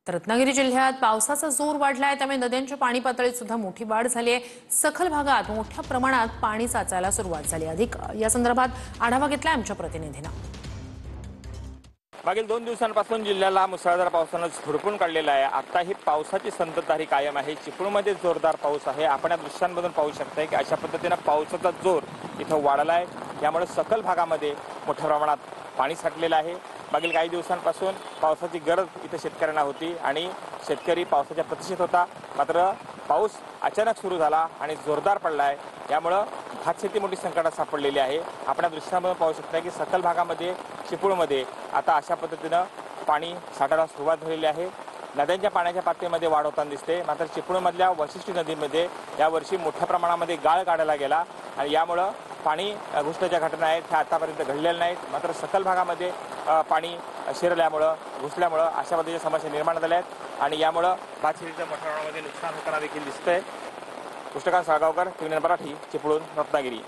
तर रत्नागिरी जिल्ह्यात पावसाचा जोर वाढलाय, त्यामुळे नद्यांच्या पाणी पातळीत सुद्धा मोठी वाढ झाली आहे। सखल भागात मोठ्या प्रमाणात पाणी साचायला सुरुवात झाली। अधिक या संदर्भात आढावा घेतलाय आमच्या प्रतिनिधीनं। मागील 2 दिवसांपासून जिल्ह्याला मुसळधार पावसानं झोडपून काढलेला आहे। आता ही पावसाची संततधारी कायम आहे। चिपळूणमध्ये जोरदार पाऊस आहे। आपण या दृश्यांमधून पाहू शकताय की अशा पद्धतीनं पावसाचा जोर इथं वाढला आहे। यामुळे सखल भागामध्ये मोठ्या प्रमाणात पाणी साठलेलं आहे। मागील काही दिवसांपासून पावसाची गरज इथं शेतकऱ्यांना होती आणि शेतकरी पावसाच्या प्रतीक्षेत होता। मात्र पाऊस अचानक सुरू झाला आणि जोरदार पडला आहे। यामुळे भातशेती मोठी संकटात सापडलेली आहे। आपण या दृश्यांमधून पाहू शकता की सखल भागामध्ये चिपळूणमध्ये आता अशा पद्धतीनं पाणी साठायला सुरुवात झालेली आहे। नद्यांच्या पाण्याच्या पातळीमध्ये वाढ होताना दिसते। मात्र चिपळूणमधल्या वशिष्ठी नदीमध्ये यावर्षी मोठ्या प्रमाणामध्ये गाळ काढला गेला आणि यामुळे पाणी घुसण्याच्या घटना आहेत त्या आतापर्यंत घडलेल्या नाहीत। मात्र सखल भागामध्ये पाणी शिरल्यामुळं घुसल्यामुळं अशा पद्धतीच्या समस्या निर्माण झाल्या आहेत आणि यामुळं भातशेतीचं मोठ्या प्रमाणामध्ये नुकसान होताना देखील दिसतंय। पुष्टकांत साळगावकर, TVN मराठी, चिपळूण, रत्नागिरी।